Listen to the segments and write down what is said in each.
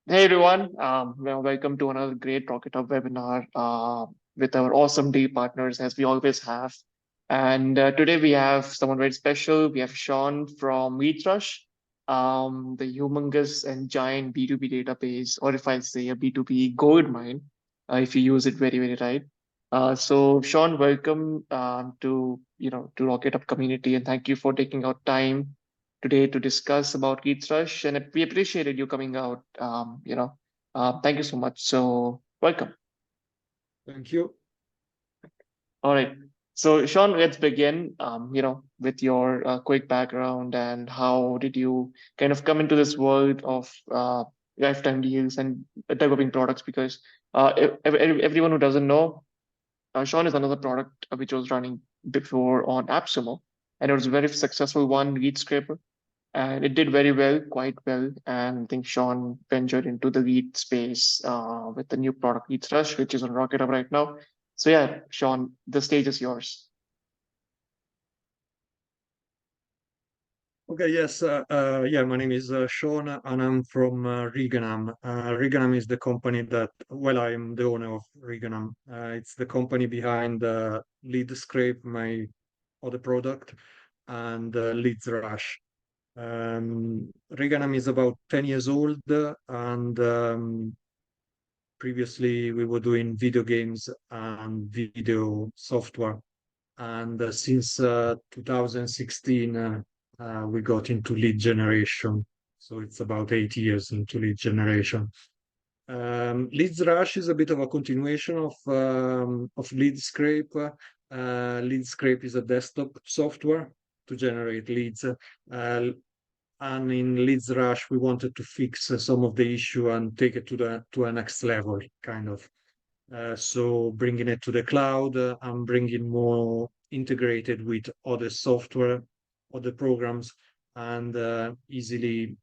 Hey everyone, welcome to another great RocketHub webinar with our awesome day partners as we always have. And today we have someone very special. We have Sean from Leadsrush, the humongous and giant B2B database, or if I say a B2B gold mine, if you use it very, very right. So Sean, welcome to RocketHub community, and thank you for taking out time today to discuss about Leadsrush, and we appreciated you coming out. Thank you so much. So welcome. Thank you. All right. So Sean, let's begin. With your quick background and how did you kind of come into this world of lifetime deals and developing products? Because everyone who doesn't know, Sean is another product which was running before on AppSumo, and it was a very successful one, Lead Scraper. And it did very well, quite well. And I think Sean ventured into the lead space with the new product Leadsrush, which is on RocketHub right now. So yeah, Sean, the stage is yours. Okay, yes. Yeah, my name is Sean, and I'm from Reganham. Reganham is the company that, well, I am the owner of Reganham. It's the company behind Leadscrape, my other product, and Leadsrush. Reganham is about 10 years old, and previously we were doing video games and video software. And since 2016, we got into lead generation. So it's about 8 years into lead generation. Leadsrush is a bit of a continuation of Leadscrape. Leadscrape is a desktop software to generate leads. And in Leadsrush, we wanted to fix some of the issue and take it to a next level, kind of. So bringing it to the cloud and bringing more integrated with other software, other programs, and easily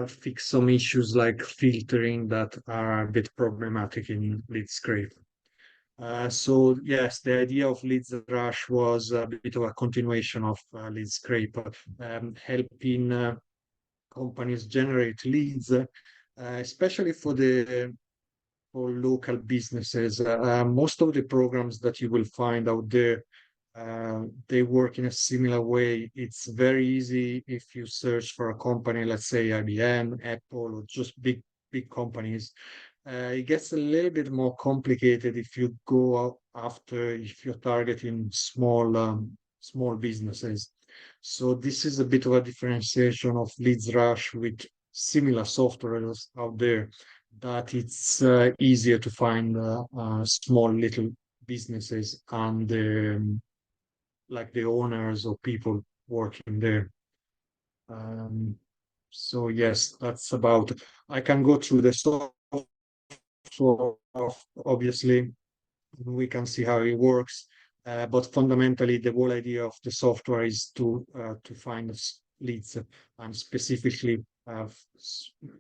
fix some issues like filtering that are a bit problematic in Leadscrape. So yes, the idea of Leadsrush was a bit of a continuation of Leadscrape, helping companies generate leads, especially for local businesses. Most of the programs that you will find out there, they work in a similar way. It's very easy if you search for a company, let's say IBM, Apple, or just big companies. It gets a little bit more complicated if you go after, if you're targeting small businesses. So this is a bit of a differentiation of Leadsrush with similar softwares out there, that it's easier to find small little businesses and like the owners or people working there. Um, so yes, that's about. I can go through the software. Obviously, we can see how it works, but fundamentally, the whole idea of the software is to find leads and specifically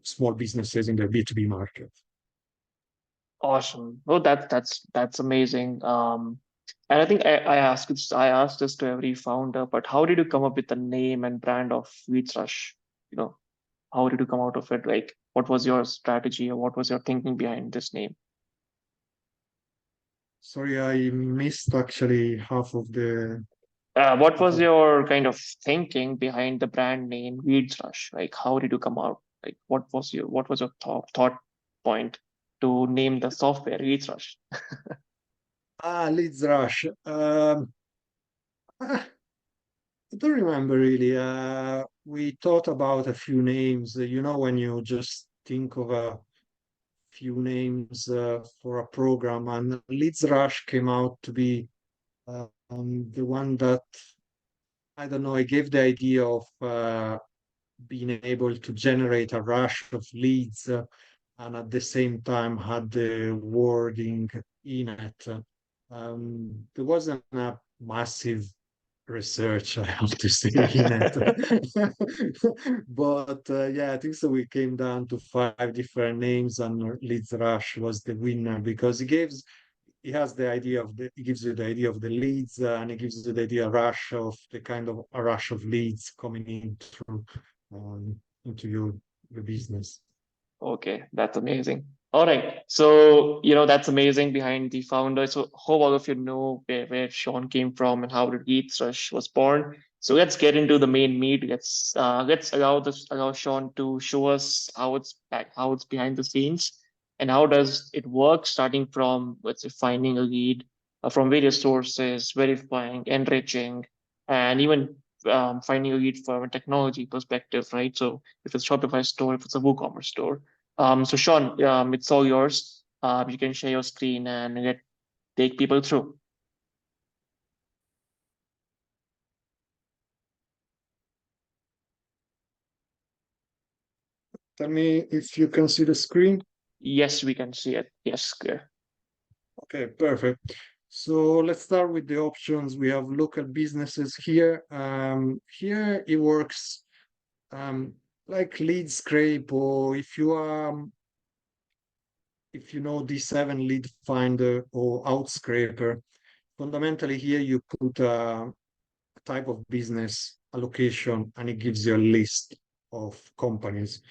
small businesses in the B2B market. Awesome. Oh, that's amazing. And I think I asked this to every founder, but how did you come up with the name and brand of Leadsrush? You know, how did you come out of it? Like, what was your strategy or what was your thinking behind this name? Sorry, I missed actually half of the What half was of. your kind of thinking behind the brand name Leadsrush? Like, how did you come out? Like, what was your thought point to name the software Leadsrush? Leadsrush. I don't remember really. We thought about a few names. You know, when you just think of a few names for a program, and Leadsrush came out to be the one that, I don't know, I gave the idea of being able to generate a rush of leads and at the same time had the wording in it. There wasn't a massive research, I have to say, in it. But yeah, I think so. We came down to 5 different names, and Leadsrush was the winner because it gives you the idea of the leads, and it gives you the idea rush of the kind of a rush of leads coming in through into your business. Okay, that's amazing. All right. So, that's amazing behind the founder. So hope all of you know where Sean came from and how the Leadsrush was born. So let's get into the main meat. Let's allow Sean to show us how it's behind the scenes and how does it work, starting from, let's say, finding a lead from various sources, verifying, enriching, and even finding a lead from a technology perspective, right? So if it's Shopify store, if it's a WooCommerce store. So Sean, it's all yours. You can share your screen and take people through. Tell me if you can see the screen. Yes, we can see it. Yes, clear. Okay, perfect. So let's start with the options. We have local businesses here. Here it works like lead scrape, or if you know D7 lead finder or outscraper. Fundamentally, here you put a type of business, a location, and it gives you a list of companies.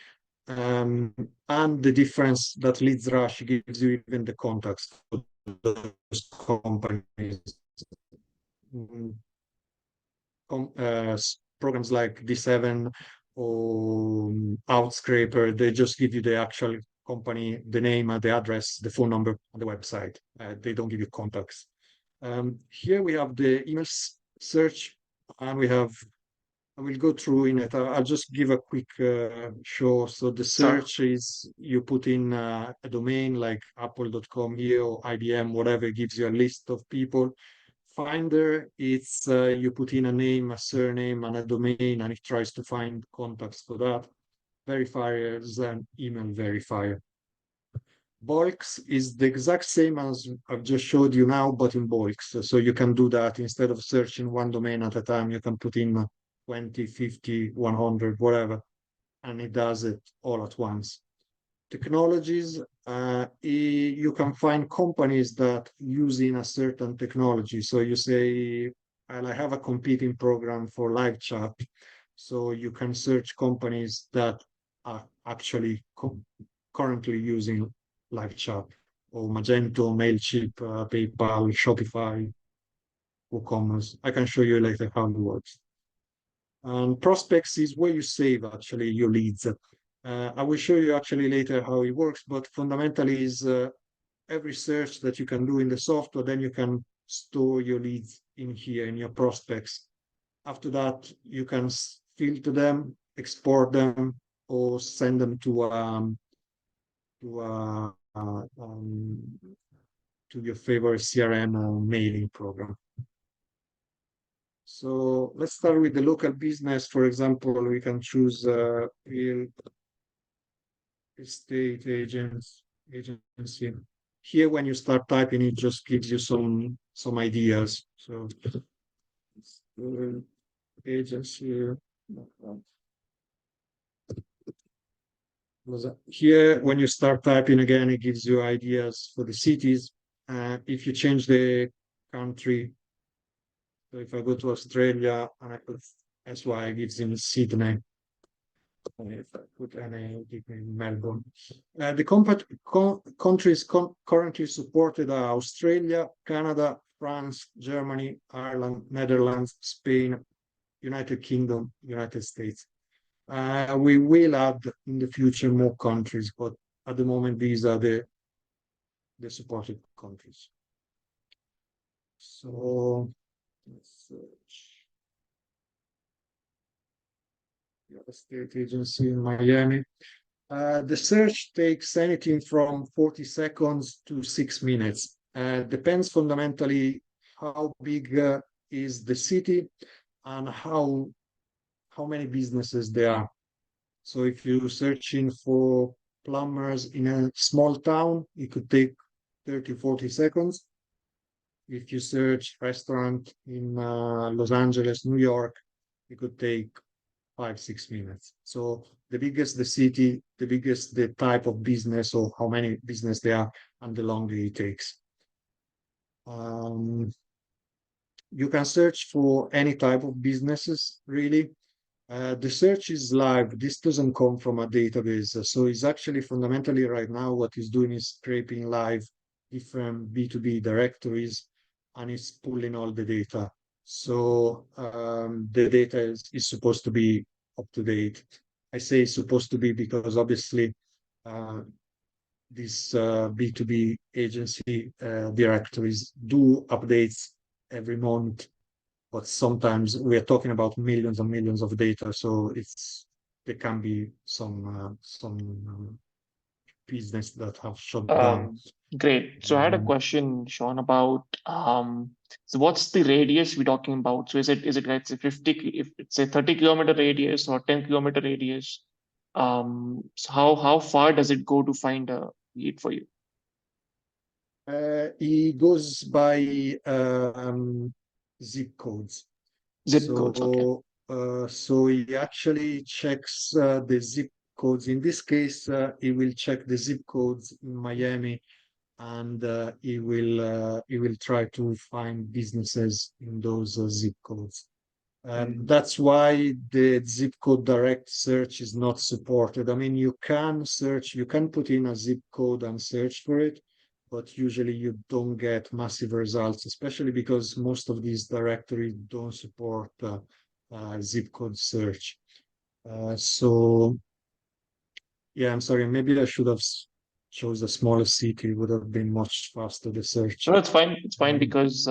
Um, and the difference that Leadsrush gives you even the contacts for those companies. Mm, Programs like D7 or Outscraper, they just give you the actual company, the name, the address, the phone number, and the website. They don't give you contacts. Here we have the email search, and I will go through in it. I'll just give a quick show. So the Sure. search is you put in a domain like apple.com here or IBM, whatever, it gives you a list of people. Finder, it's you put in a name, a surname, and a domain, and it tries to find contacts for that. Verifier is an email verifier. Bulks is the exact same as I've just showed you now, but in bulks. So you can do that instead of searching one domain at a time, you can put in 20, 50, 100, whatever, and it does it all at once. Technologies, you can find companies that using a certain technology. So you say, well, I have a competing program for live chat. So you can search companies that are actually currently using live chat or Magento, Mailchimp, PayPal, Shopify, WooCommerce. I can show you later how it works. And prospects is where you save actually your leads. I will show you actually later how it works, but fundamentally is every search that you can do in the software, then you can store your leads in here in your prospects. After that, you can filter them, export them, or send them to uh, uh, um, to your favorite CRM or mailing program. So let's start with the local business. For example, we can choose real estate agency. Here, when you start typing, it just gives you some ideas. So agency. Here, when you start typing again, it gives you ideas for the cities. If you change the country, so if I go to Australia and I put SY, it gives me Sydney. If I put NA, it gives me Melbourne. The countries currently supported are Australia, Canada, France, Germany, Ireland, Netherlands, Spain, United Kingdom, United States. We will add in the future more countries, but at the moment, these are the supported countries. So let's search. Real estate agency in Miami. The search takes anything from 40 seconds to 6 minutes. Depends fundamentally how big is the city and how many businesses there are. So if you're searching for plumbers in a small town, it could take 30, 40 seconds. If you search restaurant in Los Angeles, New York, it could take 5, 6 minutes. So the biggest the city, the biggest the type of business or how many business there are, and the longer it takes. You can search for any type of businesses, really. The search is live. This doesn't come from a database. So it's actually fundamentally right now what it's doing is scraping live different B2B directories and it's pulling all the data. So the data is supposed to be up to date. I say supposed to be because obviously uh, these B2B agency directories do updates every month, but sometimes we are talking about millions and millions of data, so there can be some business that have shut down. Um, Great. So I had a Um, question, Sean, about so what's the radius we're talking about? So is it like say 50 if it's a 30-kilometer radius or 10-kilometer radius? So how far does it go to find a lead for you? it goes by zip codes. Zip codes, okay. So he actually checks the zip codes. In this case, he will check the zip codes in Miami, and he will try to find businesses in those zip codes. Mm. That's why the zip code direct search is not supported. I mean, you can search, you can put in a zip code and search for it, but usually you don't get massive results, especially because most of these directories don't support zip code search. So yeah, I'm sorry, maybe I should have chose a smaller city, would have been much faster the search. No, it's fine. It's fine Um, because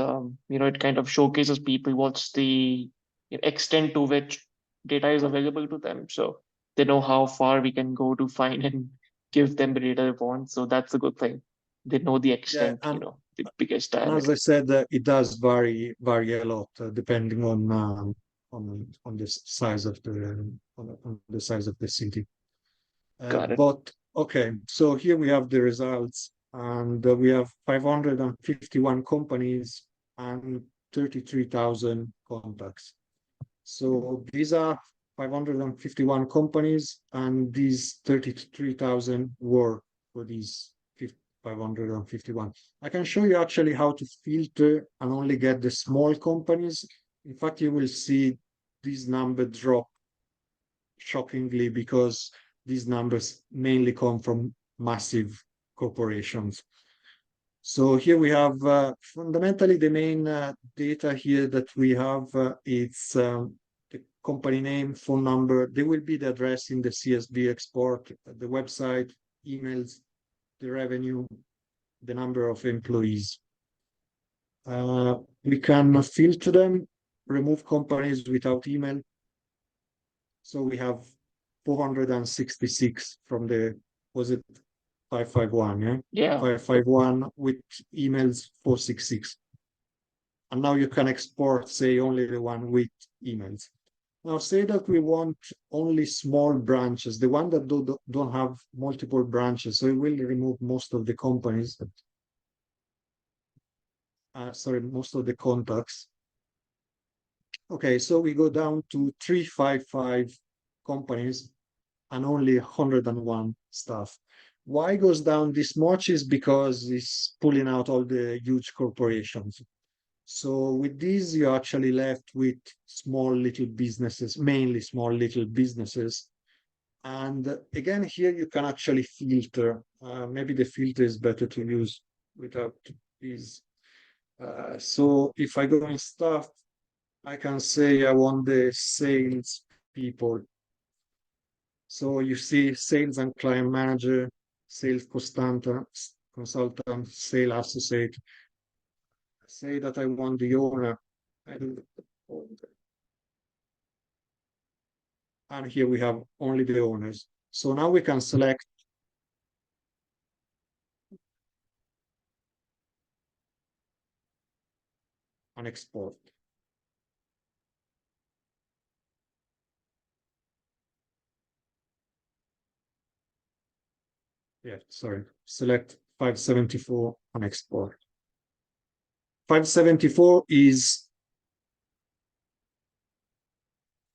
it kind of showcases people what's the extent to which data is available to them. So they know how far we can go to find and give them the data they want. So that's a good thing. They know the yeah, extent, the biggest and as I diameter. said, it does vary a lot depending on the size of on the size of the city. Got it. But okay, so here we have the results, and we have 551 companies and 33,000 contacts. So these are 551 companies, and these 33,000 work for these 551. I can show you actually how to filter and only get the small companies. In fact, you will see these numbers drop shockingly because these numbers mainly come from massive corporations. So here we have fundamentally the main data here that we have. It's the company name, phone number. There will be the address in the CSV export, the website, emails, the revenue, the number of employees. We can filter them, remove companies without email. So we have 466 from the, was it 551, yeah? Yeah. 551 with emails 466. And now you can export, say, only the one with emails. Now say that we want only small branches, the one that don't have multiple branches. So it will remove most of the companies, sorry, most of the contacts. Okay, so we go down to 355 companies and only 101 staff. Why it goes down this much is because it's pulling out all the huge corporations. So with these, you're actually left with small little businesses, mainly small little businesses. And again, here you can actually filter. Maybe the filter is better to use without these. So if I go in staff, I can say I want the sales people. So you see sales and client manager, sales consultant, sales associate. Say that I want the owner. And here we have only the owners. So now we can select and export. Yeah, sorry. Select 574 and export. 574 is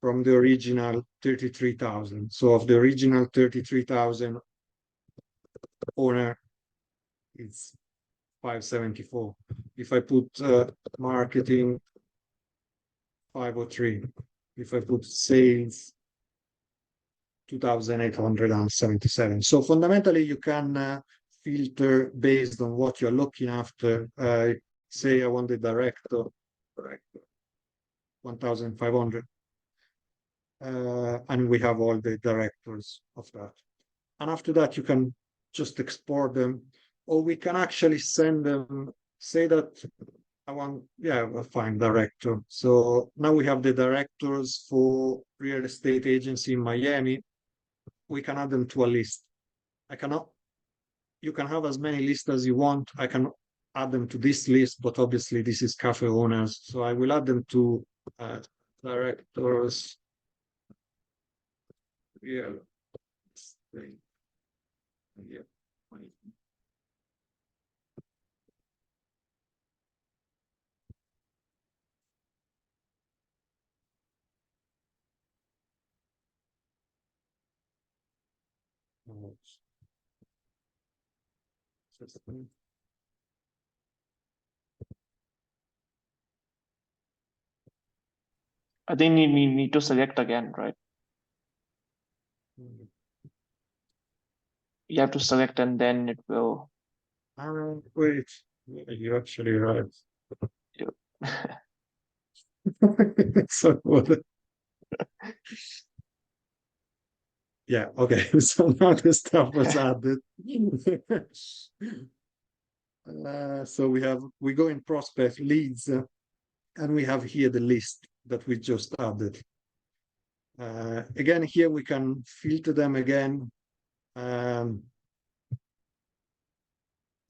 from the original 33,000. So of the original 33,000 owner, it's 574. If I put marketing 503, if I put sales, 2,877. So fundamentally, you can filter based on what you're looking after. Say I want the director, 1,500. And we have all the directors of that. And after that, you can just export them, or we can actually send them, say that I want, yeah, a fine director. So now we have the directors for real estate agency in Miami. We can add them to a list. I cannot, you can have as many lists as you want. I can add them to this list, but obviously this is cafe owners. So I will add them to directors. Yeah. Yeah. I think you need to select again, right? You have to select and then it will. Wait, you're actually right. So what? Yeah, okay. So now the stuff was added. So we go in prospect leads, and we have here the list that we just added. Again, here we can filter them again.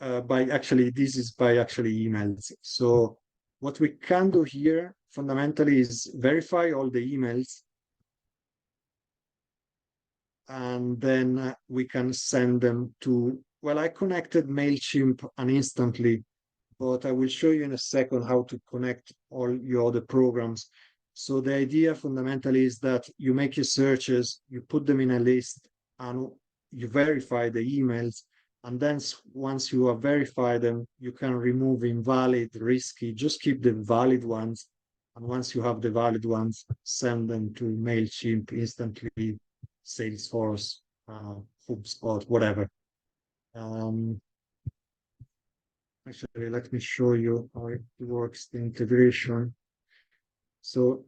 This is by actually emails. So what we can do here fundamentally is verify all the emails, and then we can send them to, well, I connected MailChimp and instantly, but I will show you in a second how to connect all your other programs. So the idea fundamentally is that you make your searches, you put them in a list, and you verify the emails. And then once you have verified them, you can remove invalid, risky, just keep the valid ones. And once you have the valid ones, send them to MailChimp instantly, Salesforce, HubSpot, whatever. Actually, let me show you how it works, the integration. So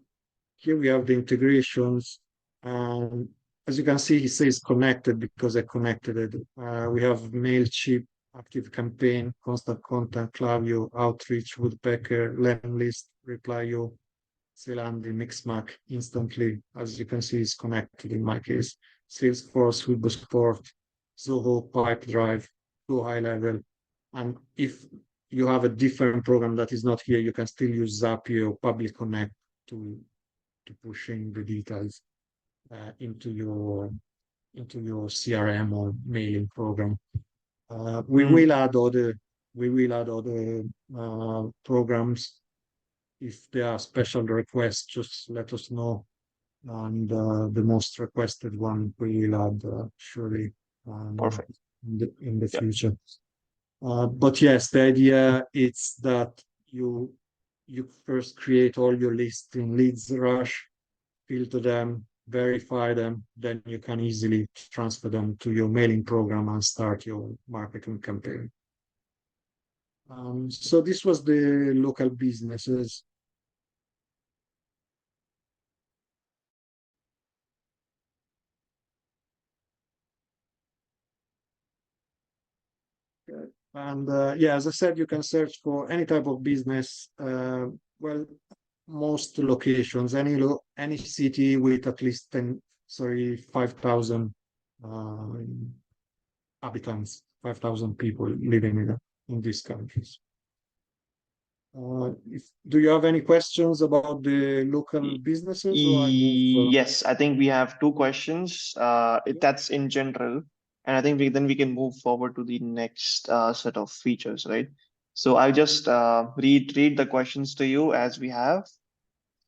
here we have the integrations. As you can see, it says connected because I connected it. We have MailChimp, Active Campaign, Constant Contact, Klaviyo, Outreach, Woodpecker, Lemlist, Reply.io, Zalandi, Mixmac, instantly. As you can see, it's connected in my case. Salesforce, HubSpot, Zoho, Pipedrive, Go High Level. And if you have a different program that is not here, you can still use Zapier or Public Connect to pushing the details into your CRM or mailing program. We will add other programs. If there are special requests, just let us know. And the most requested one we will add surely Perfect. in the future. But yes, the idea is that you first create all your lists in Leadsrush, filter them, verify them, then you can easily transfer them to your mailing program and start your marketing campaign. So this was the local businesses. And yeah, as I said, you can search for any type of business. Well, most locations, any city with at least 5,000 habitants, 5,000 people living in these countries. Do you have any questions about the local businesses, or I move? Yes, I think we have two questions. That's in general, and I think we can move forward to the next set of features, right? So I'll just read the questions to you as we have.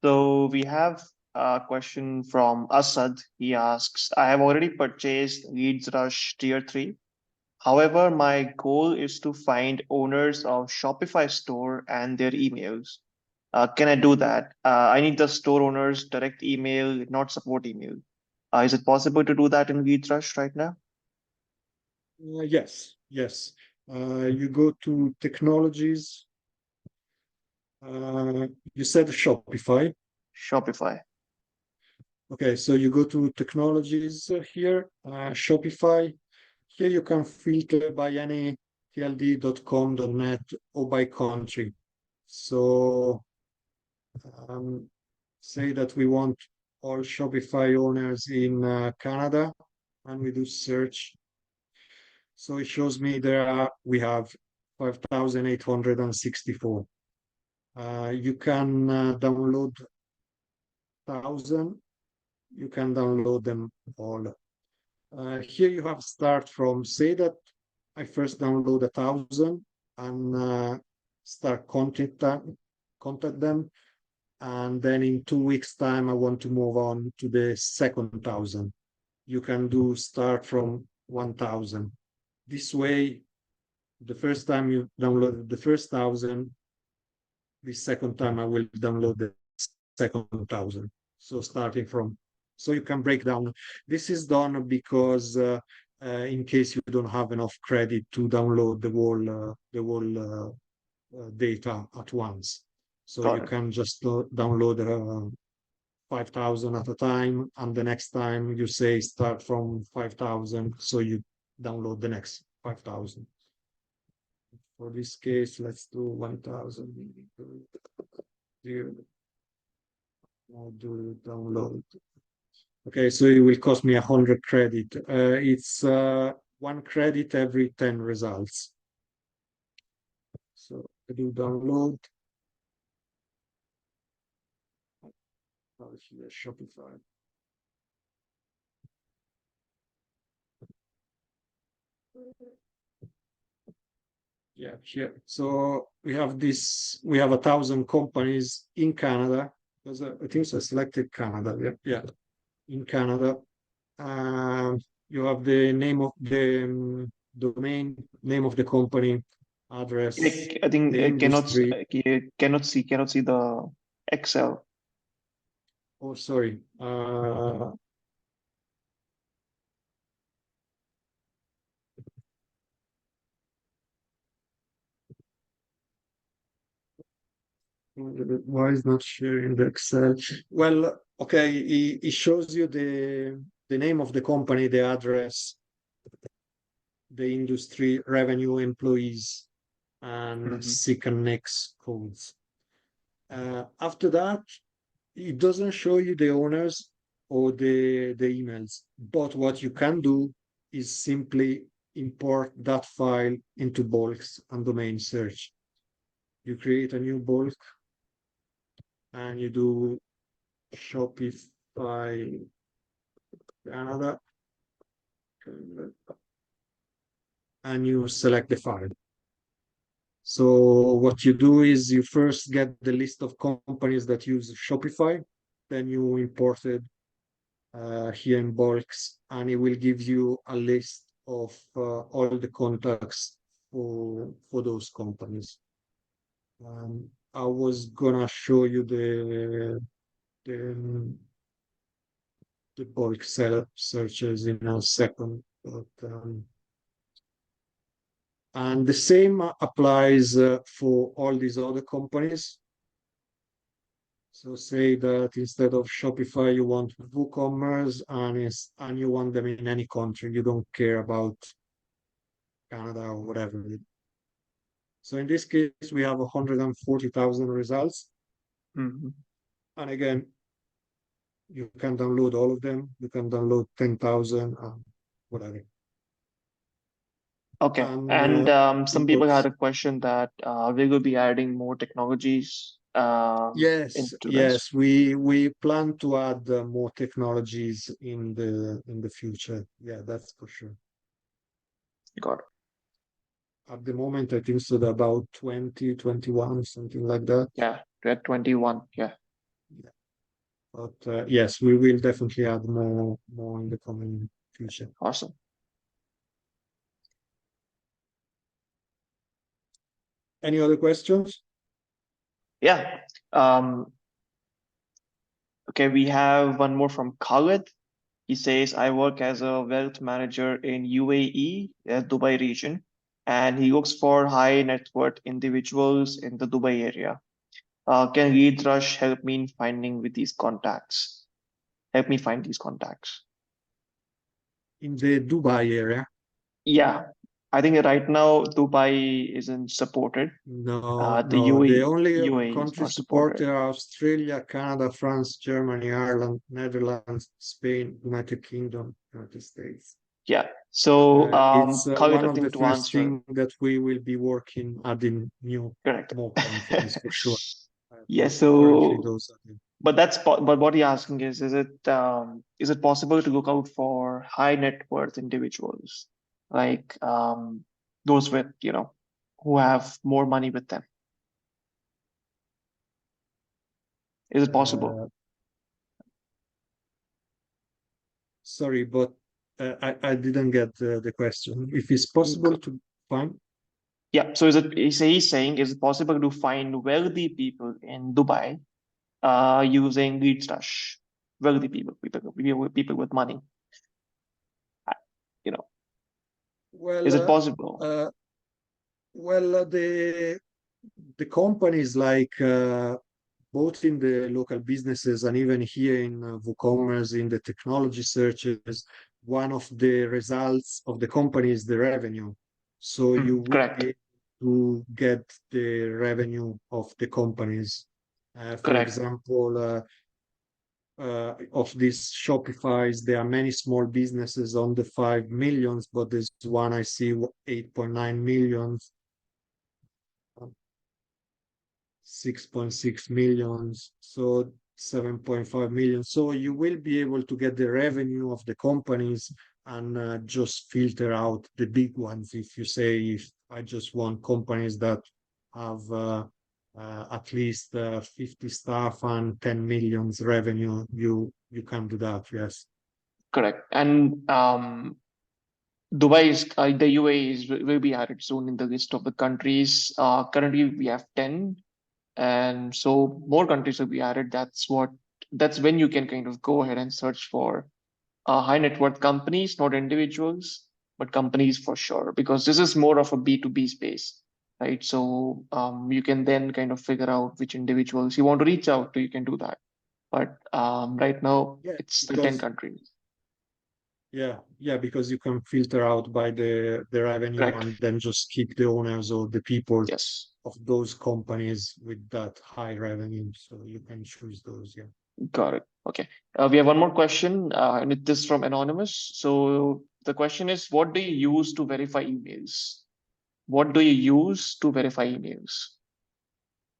So we have a question from Asad. He asks, I have already purchased Leadsrush Tier 3. However, my goal is to find owners of Shopify store and their emails. can I do that? I need the store owner's direct email, not support email. Is it possible to do that in Leadsrush right now? Yes, yes. You go to technologies. You said Shopify. Shopify. Okay, so you go to technologies here, Shopify. Here you can filter by any tld.com.net or by country. So say that we want all Shopify owners in Canada, and we do search. So it shows me we have 5,864. You can download 1,000. You can download them all. Here you have start from, say that I first download 1,000 and start contact them. And then in 2 weeks' time, I want to move on to the second 1,000. You can do start from 1,000. This way, the first time you download the first 1,000, the second time I will download the second 1,000. So starting from, so you can break down. This is done because in case you don't have enough credit to download the whole data at once. So Got you it. can just download 5,000 at a time, and the next time you say start from 5,000, so you download the next 5,000. For this case, let's do 1,000. I'll do download. Okay, so it will cost me 100 credit. It's 1 credit every 10 results. So I do download. Shopify. Yeah, here. So we have 1,000 companies in Canada. Because I think I selected Canada. Yeah, yeah, in Canada. You have the name of the domain, name of the company, address, I think the industry. cannot see the Excel. Oh, sorry. Why is not sharing the Excel? Well, okay, it shows you the name of the company, the address, the industry, revenue, employees, and Mhm. SIC and NEX codes. After that, it doesn't show you the owners or the emails, but what you can do is simply import that file into bulks and domain search. You create a new bulk and you do Shopify Canada and you select the file. So what you do is you first get the list of companies that use Shopify, then you import it here in bulks, and it will give you a list of all the contacts for those companies. I was gonna show you the bulk searches in a second, but and the same applies for all these other companies. So say that instead of Shopify, you want WooCommerce and you want them in any country. You don't care about Canada or whatever. So in this case, we have 140,000 results. Mhm. And again, you can download all of them. You can download 10,000, whatever. Okay. And And it some people had works. a question that we will be adding more technologies Yes, into this. yes, we plan to add more technologies in the future. Yeah, that's for sure. Got it. At the moment, I think so about 20, 21, something like that. Yeah, we're at 21. Yeah, Yeah. But yes, we will definitely add more in the coming future. awesome. Any other questions? Yeah. Okay, we have one more from Khalid. He says, I work as a wealth manager in UAE, Dubai region, and he looks for high net worth individuals in the Dubai area. Can Leadsrush help me in finding with these contacts? Help me find these contacts. In the Dubai area? Yeah, I think right now Dubai isn't supported. No, The no. The only UAE is countries not supported. supported are Australia, Canada, France, Germany, Ireland, Netherlands, Spain, United Kingdom, United States. Yeah. So, It's Khalid, one I of the think to first answer, things that we will be working adding correct. more countries for sure. Yeah. Currently, So, those are the but what you're asking is it possible to look out for high net worth individuals, like those with, who have more money with them? Is it possible? uh, sorry, but I didn't get the question. If it's possible to find, Yeah. So he's saying, is it possible to find wealthy people in Dubai using Leadsrush? Wealthy people with money. You know, well, is it possible? uh, the companies like both in the local businesses and even here in WooCommerce in the technology searches, one of the results of the company is the revenue. So you will Correct. be able to get the revenue of the companies. For Correct. example, of these Shopify's, there are many small businesses on the 5 millions, but there's one I see 8.9 millions, 6.6 millions, so 7.5 million. So you will be able to get the revenue of the companies and just filter out the big ones. If you say, if I just want companies that have at least 50 staff and 10 millions revenue, you can do that, yes. Correct. And the UAE will be added soon in the list of the countries. Currently, we have 10, and so more countries will be added. That's when you can kind of go ahead and search for high net worth companies, not individuals, but companies for sure, because this is more of a B2B space, right? So you can then kind of figure out which individuals you want to reach out to. You can do that. But right now, Yeah, it's the 10 because countries. because you can filter out by the revenue Correct. and then just keep the owners or the people Yes. of those companies with that high revenue. So you can choose those. Yeah. Got it. Okay. We have one more question, and it is from Anonymous. So the question is, what do you use to verify emails? What do you use to verify emails?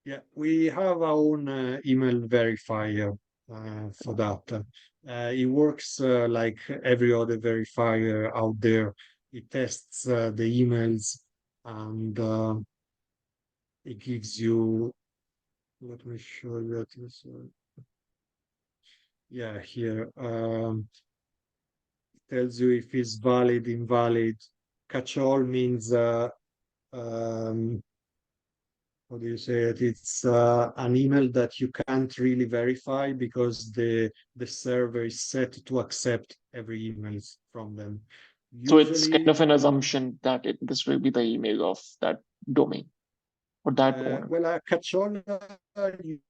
Yeah. We have our own email verifier for that. It works like every other verifier out there. It tests the emails and it gives you, let me show you that. Yeah, here. Tells you if it's valid, invalid. Catch-all means um, how do you say it? It's an email that you can't really verify because the server is set to accept every email from them. So it's kind Usually, of an assumption that this will be the email of that domain or that owner. well, a catch-all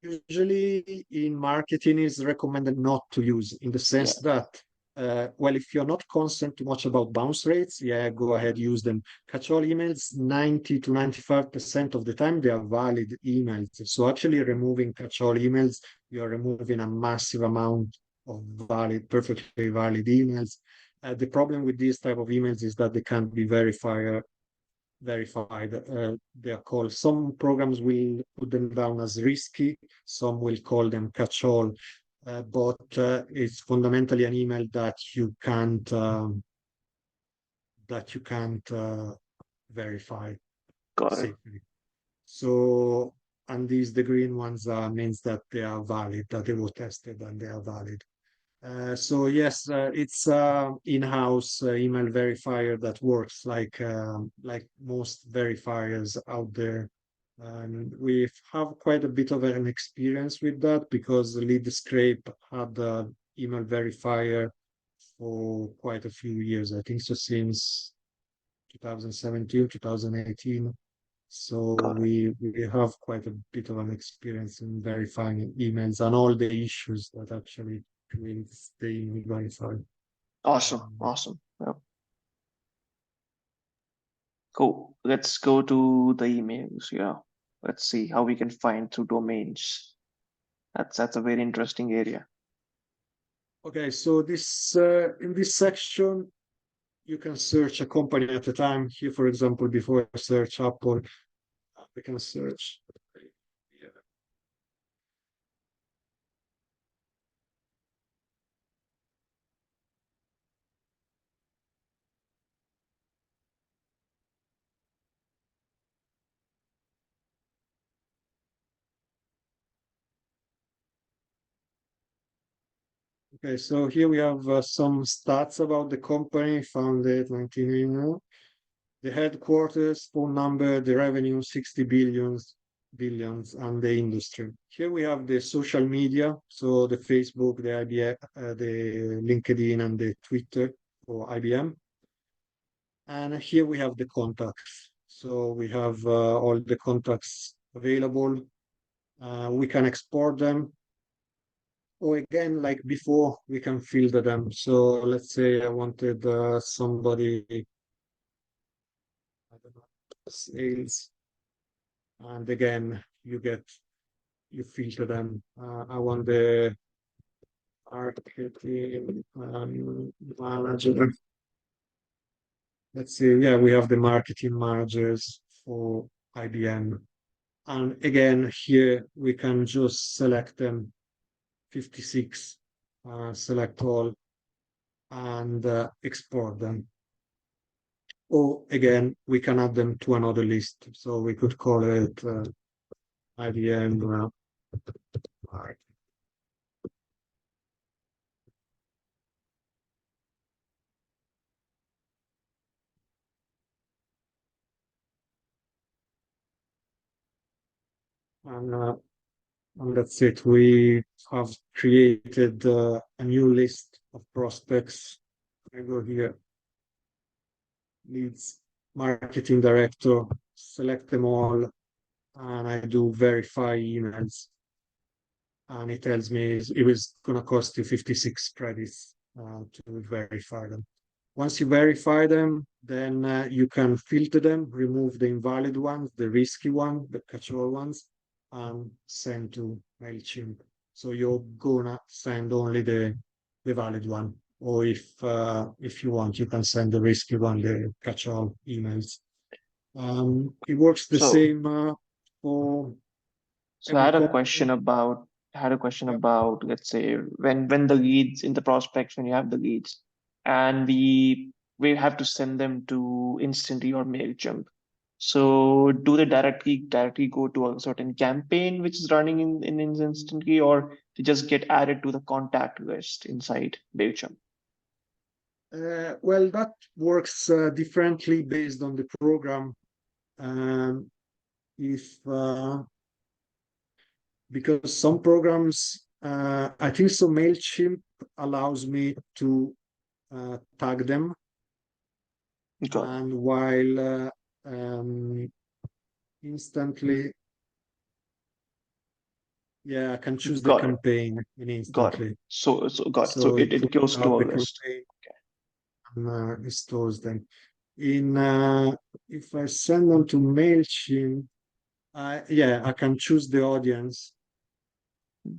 usually in marketing is recommended not to use in the Yeah. sense that, well, if you're not concerned too much about bounce rates, yeah, go ahead, use them. Catch-all emails, 90 to 95% of the time, they are valid emails. So actually removing catch-all emails, you're removing a massive amount of perfectly valid emails. The problem with these type of emails is that they can't be verified. They are called, some programs will put them down as risky, some will call them catch-all, but it's fundamentally an email that you can't verify Got it. safely. So, and the green ones means that they are valid, that they were tested and they are valid. So yes, it's in-house email verifier that works like most verifiers out there. We have quite a bit of an experience with that because LeadScrape had the email verifier for quite a few years. I think so since 2017, 2018. So Got it. we have quite a bit of an experience in verifying emails and all the issues that actually creates the email verified. Awesome. Awesome. Yeah. Cool. Let's go to the emails. Yeah. Let's see how we can find through domains. That's a very interesting area. Okay, so this in this section you can search a company at a time. Here, for example, before I search Apple, we can search. Yeah. Okay, so here we have some stats about the company, founded 1989. The headquarters, phone number, the revenue, 60 billions, and the industry. Here we have the social media, so the Facebook, the IBM, the LinkedIn, and the Twitter for IBM. And here we have the contacts. So we have all the contacts available. We can export them. Or again, like before, we can filter them. So let's say I wanted somebody, I don't know, sales, and again, you filter them. I want the marketing manager. Let's see, yeah, we have the marketing managers for IBM. And again, here we can just select them, 56, select all, and export them. Or again, we can add them to another list. So we could call it IBM marketing. And that's it. We have created a new list of prospects. I go here, leads, marketing director, select them all, and I do verify emails. And it tells me it was going to cost you 56 credits to verify them. Once you verify them, then you can filter them, remove the invalid ones, the risky ones, the catch-all ones, and send to MailChimp. So you're gonna send only the valid one, or if you want, you can send the risky one, the catch-all emails. It works the So, same for so I every had a company. question about Yeah. let's say when the leads in the prospects, when you have the leads and we have to send them to Instantly or MailChimp. So do they directly go to a certain campaign which is running in Instantly, or they just get added to the contact list inside MailChimp? Well, that works differently based on the program. Um, if Because some programs, I think so, MailChimp allows me to tag them, Got and while um, Instantly, yeah, I can choose the got it. campaign in Got it. Instantly. So got it. So So it it goes pulls to out a the list. campaign Okay. and it stores them. In If I send them to MailChimp, yeah, I can choose the audience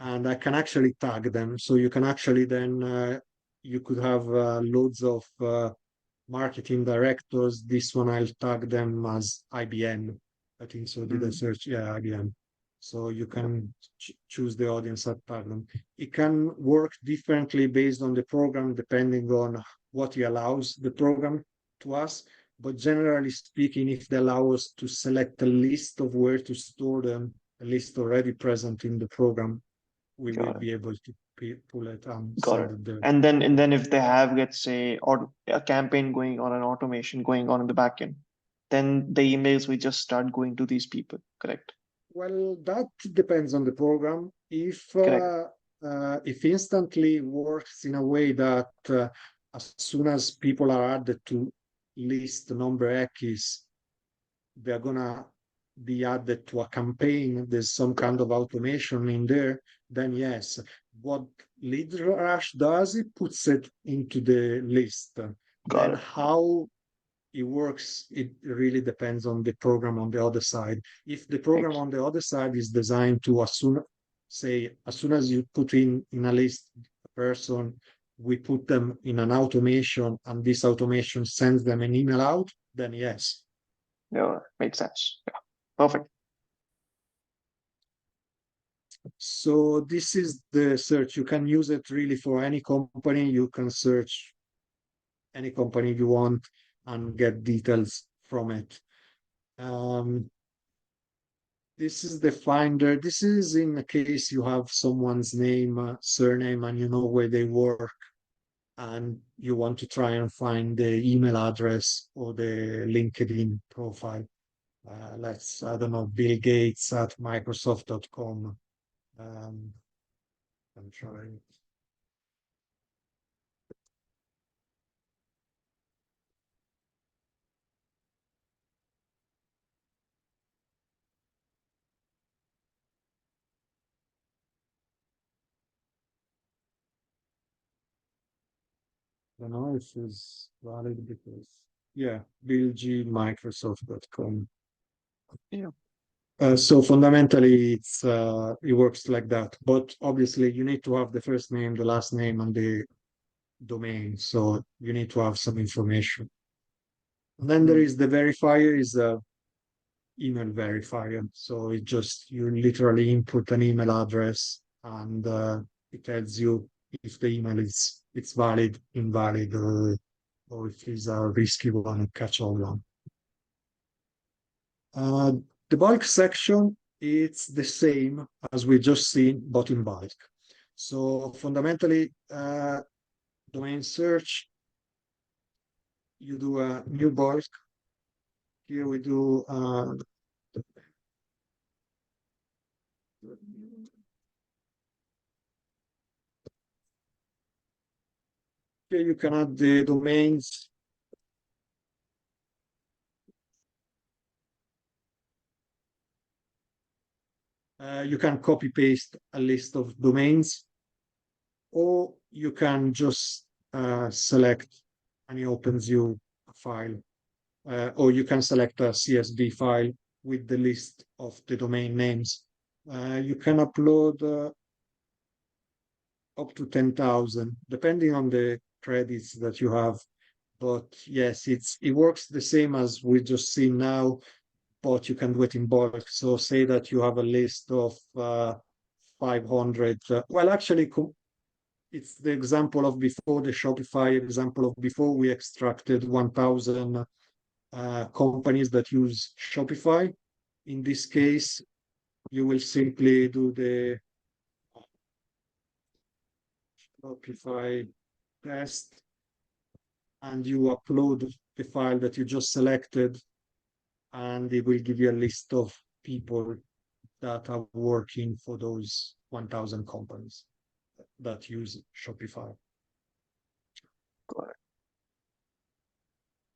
and I can actually tag them. So you can actually then you could have loads of marketing directors. This one I'll tag them as IBM. I think so. Did I Mm, search? Yeah, IBM. So you yep. can choose the audience and tag them. It can work differently based on the program, depending on what he allows the program to us. But generally speaking, if they allow us to select a list of where to store them, a list already present in the program, we will Got it. be able to pull it and Got send it. it there. And then if they have, let's say, or a campaign going on, an automation going on in the backend, then the emails will just start going to these people, correct? Well, that depends on the program. Correct. If instantly works in a way that as soon as people are added to list number X, they're gonna be added to a campaign, there's some kind of automation in there, then yes. What Leadsrush does, it puts it into the list. Got Then it. how it works, it really depends on the program on the other side. If the program Right. on the other side is designed to, as soon as you put in a list a person, we put them in an automation and this automation sends them an email out, then yes. Yeah, makes sense. Yeah. Perfect. So this is the search. You can use it really for any company. You can search any company you want and get details from it. This is the finder. This is in case you have someone's name, surname, and you know where they work, and you want to try and find the email address or the LinkedIn profile. I don't know, Bill Gates at Microsoft.com. I'm trying. I don't know if it's valid because, yeah, billgmicrosoft.com. Yeah. So fundamentally, it works like that. But obviously, you need to have the first name, the last name, and the domain. So you need to have some information. And then there Mm. is the verifier, is a email verifier. So it just you literally input an email address, and it tells you if the email is it's valid, invalid, or if it's a risky one, a catch-all one. Uh, the bulk section, it's the same as we just seen, but in bulk. So fundamentally, domain search, you do a new bulk. Here we do here you can add the domains. You can copy paste a list of domains, or you can just select and it opens you a file, or you can select a CSV file with the list of the domain names. You can upload up to 10,000, depending on the credits that you have. But yes, it works the same as we just seen now, but you can do it in bulk. So say that you have a list of 500. Well, actually, it's the example of before, the Shopify example of before. We extracted 1,000 companies that use Shopify. In this case, you will simply do the Shopify test and you upload the file that you just selected, and it will give you a list of people that are working for those 1,000 companies that use Shopify. Got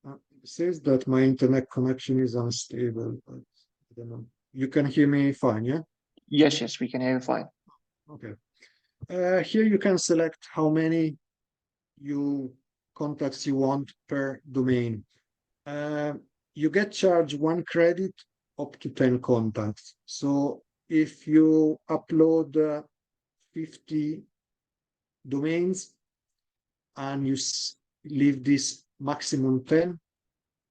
it. It says that my internet connection is unstable, but I don't know. You can hear me fine, yeah? Yes, yes, we can hear you fine. Okay. Here you can select how many contacts you want per domain. You get charged 1 credit up to 10 contacts. So if you upload 50 domains and you leave this maximum 10,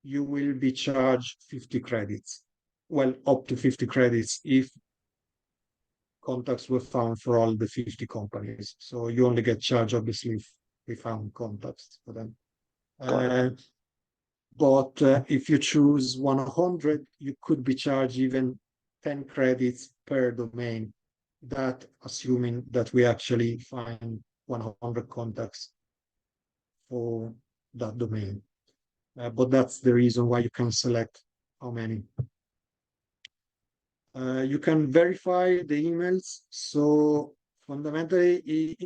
you will be charged 50 credits. Well, up to 50 credits if contacts were found for all the 50 companies. So you only get charged, obviously, if we found contacts for them. Got it. But if you choose 100, you could be charged even 10 credits per domain. That assuming that we actually find 100 contacts for that domain. But that's the reason why you can select how many. You can verify the emails. So fundamentally,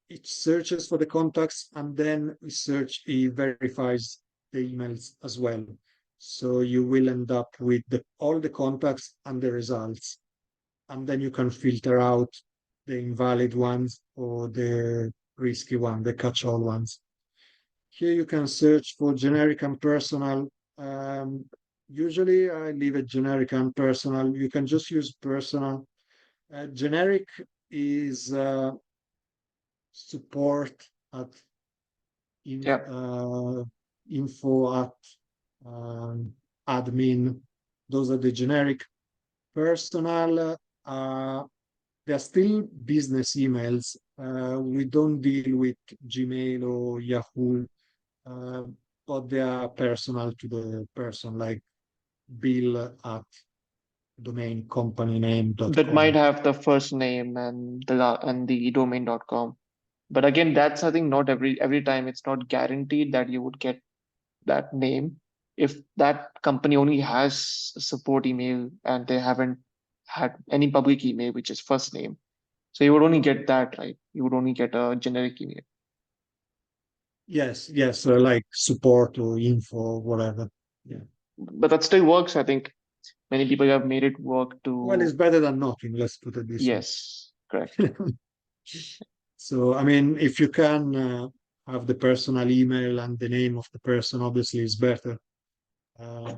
it searches for the contacts and then it verifies the emails as well. So you will end up with all the contacts and the results. And then you can filter out the invalid ones or the risky one, the catch-all ones. Here you can search for generic and personal. Um, Usually I leave it generic and personal. You can just use personal. Generic is support at Yeah. info at admin. Those are the generic. Personal, they're still business emails. We don't deal with Gmail or Yahoo, uh, but they are personal to the person, like bill at domain company That might name.com. have the first name and the domain.com. But again, that's I think not every time. It's not guaranteed that you would get that name. If that company only has a support email and they haven't had any public email, which is first name, so you would only get that, right? You would only get a generic email. Yes, yes, like support or info, whatever. Yeah. But that still works. I think many people have made it work Well, it's to, better than nothing, let's put it this way. yes, correct. So, I mean, if you can have the personal email and the name of the person, obviously is better. Uh,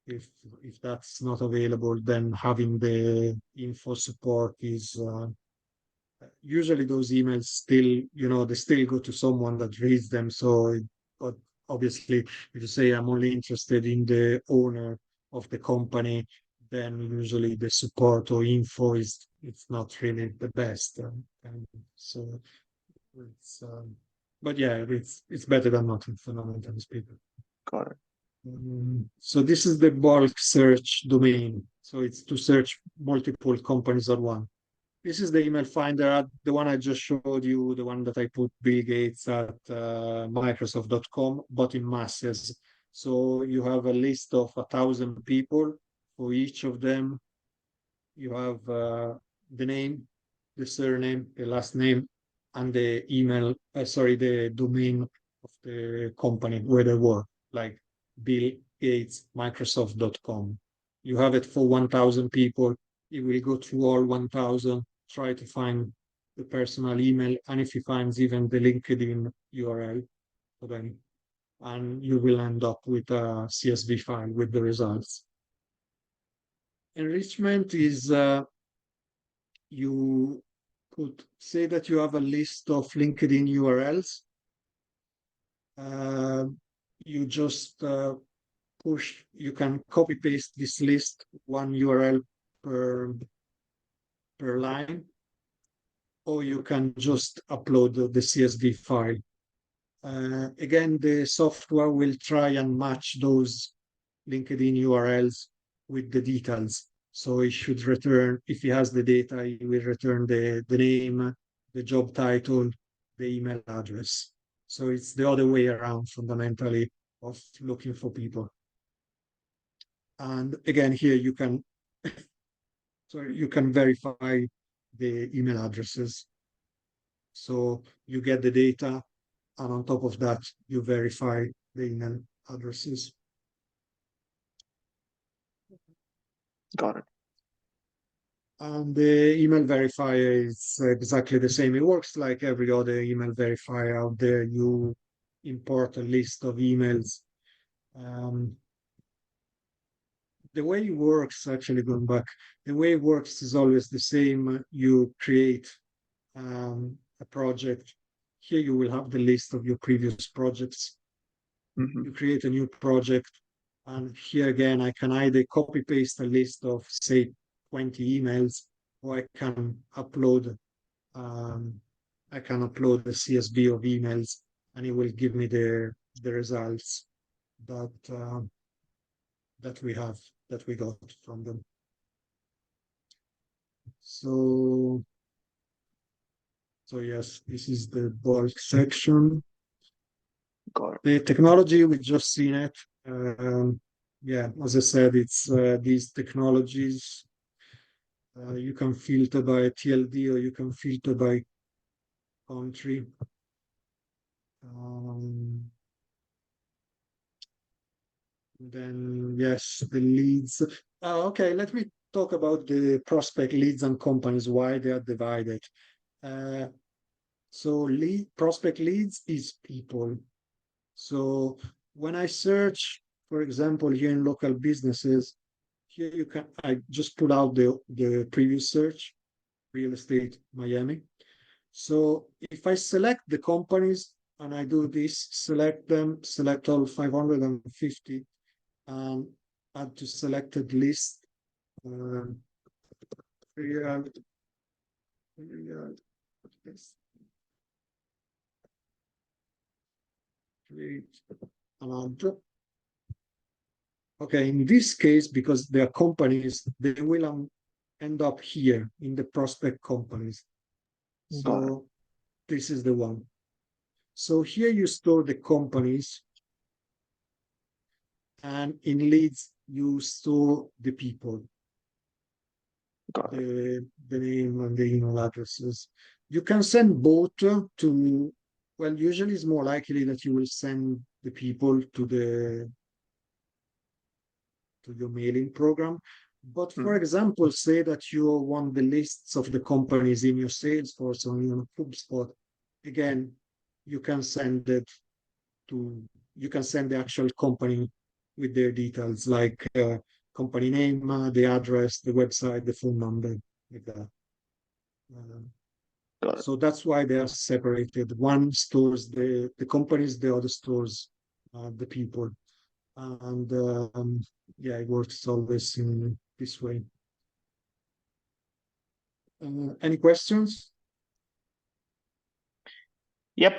if that's not available, then having the info support is usually those emails still, they still go to someone that reads them. So, but obviously, if you say I'm only interested in the owner of the company, then usually the support or info it's not really the best. And so it's, but yeah, it's better than nothing, fundamentally speaking. Got it. So this is the bulk search domain. So it's to search multiple companies at once. This is the email finder, the one I just showed you, the one that I put Bill Gates at Microsoft.com, but in masses. So you have a list of 1,000 people. For each of them, you have the name, the surname, the last name, and the email, the domain of the company where they work, like Bill Gates, Microsoft.com. You have it for 1,000 people. It will go through all 1,000, try to find the personal email, and if he finds even the LinkedIn URL for them, and you will end up with a CSV file with the results. Enrichment is you could say that you have a list of LinkedIn URLs. You just you can copy paste this list, one URL per line, or you can just upload the CSV file. Again, the software will try and match those LinkedIn URLs with the details. So it should return, if he has the data, he will return the name, the job title, the email address. So it's the other way around, fundamentally, of looking for people. And again, here you can, you can verify the email addresses. So you get the data, and on top of that, you verify the email addresses. Got it. And the email verifier is exactly the same. It works like every other email verifier out there. You import a list of emails. The way it works, actually going back, the way it works is always the same. You create a project. Here you will have the list of your previous projects. You create a new project. And here again, I can either copy paste a list of, say, 20 emails, or I can upload a CSV of emails, and it will give me the results that that we got from them. So yes, this is the bulk section. Got it. The technology, we've just seen it. yeah, as I said, it's these technologies. You can filter by TLD or you can filter by country. Then yes, the leads. Okay, let me talk about the prospect leads and companies, why they are divided. Uh, so prospect leads is people. So when I search, for example, here in local businesses, here you can, I just pull out the previous search, real estate Miami. So if I select the companies and I do this, select them, select all 550 and add to selected list. Um, real, real, amount. Okay, in this case, because they are companies, they will end up here in the prospect companies. Got it. So this is the one. So here you store the companies, and in leads you store the people, Got it. the name and the email addresses. You can send both to, well, usually it's more likely that you will send the people to your mailing program. But for Mm. example, say that you want the lists of the companies in your Salesforce or in your HubSpot. Again, you can send it to, you can send the actual company with their details, like company name, the address, the website, the phone number, like that. Got it. So that's why they are separated. One stores the companies, the other stores the people. And yeah, it works always in this way. Any questions? Yep.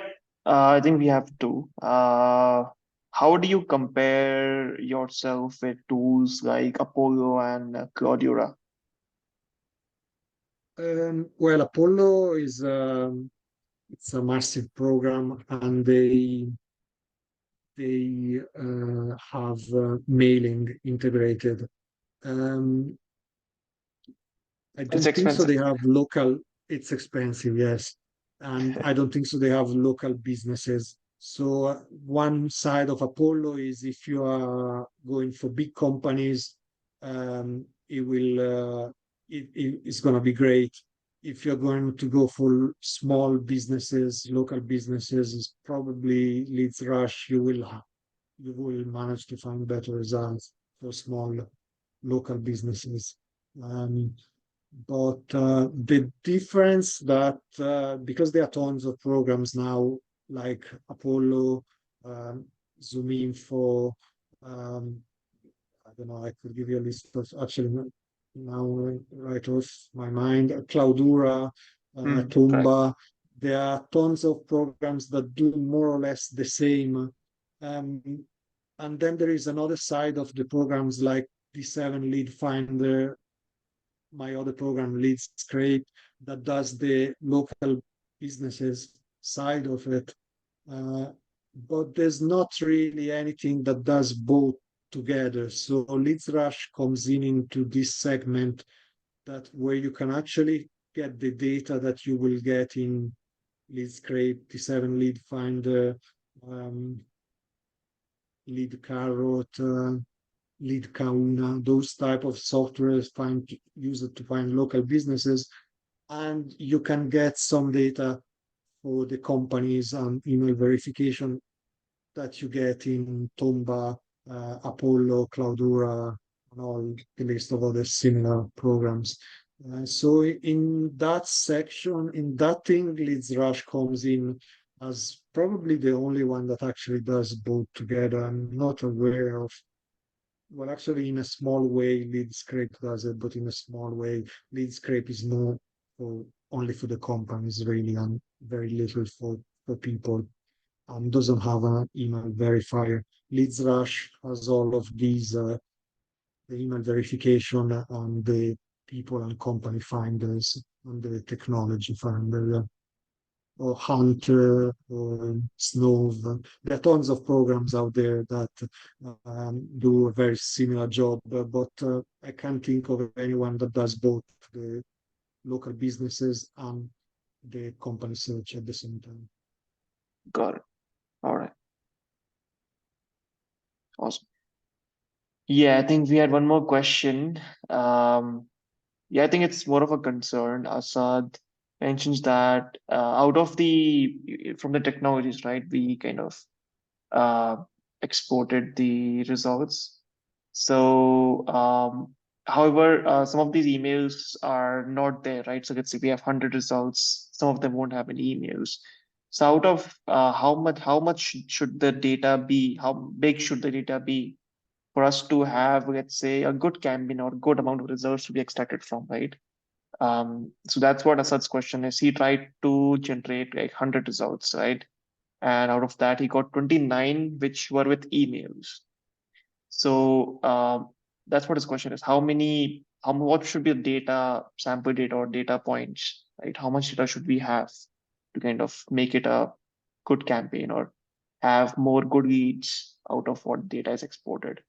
I think we have two. How do you compare yourself with tools like Apollo and Claudura? Well, Apollo is it's a massive program, and they have mailing integrated. Um, I It's don't think so. expensive. They have local. It's expensive, yes, and I don't think so. They have local businesses. So one side of Apollo is if you are going for big companies, it will it's going to be great. If you're going to go for small businesses, local businesses, it's probably Leadsrush. You will manage to find better results for small local businesses. Um, but the difference that because there are tons of programs now like Apollo, um, Zoom Info, um, I don't know, I could give you a list of actually now right off my mind, Cloudura, Correct. Tumba. There are tons of programs that do more or less the same. Um, and then there is another side of the programs like D7 Lead Finder, my other program Leadscape, that does the local businesses side of it. Uh, but there's not really anything that does both together. So Leadsrush comes in into this segment that where you can actually get the data that you will get in Leadscape, D7 Lead Finder, um, Lead Carrot, Lead Kauna, those type of software find used to find local businesses, and you can get some data for the companies and email verification that you get in Tomba, Apollo, Cloudura, and all the list of other similar programs. So in that section, in that thing, Leadsrush comes in as probably the only one that actually does both together. I'm not aware of, well, actually, in a small way, Leadscape does it, but in a small way, Leadscape is more for only for the companies, really, and very little for people. Doesn't have an email verifier. Leadsrush has all of these, the email verification on the people and company finders, on the technology finder. or Hunter or Snow. There are tons of programs out there that do a very similar job, but I can't think of anyone that does both the local businesses and the company search at the same time. Got it. All right. Awesome. Yeah, I think we had one more question. Yeah, I think it's more of a concern. Assad mentions that out of from the technologies, right, we kind of uh, exported the results. So, however, some of these emails are not there, right? So let's say we have 100 results, some of them won't have any emails. So out of how much should the data be? How big should the data be for us to have, let's say, a good campaign or good amount of results to be extracted from, right? So that's what Asad's question is. He tried to generate like 100 results, right? And out of that, he got 29, which were with emails. So that's what his question is. What should be the data, sample data or data points, right? How much data should we have to kind of make it a good campaign or have more good leads out of what data is exported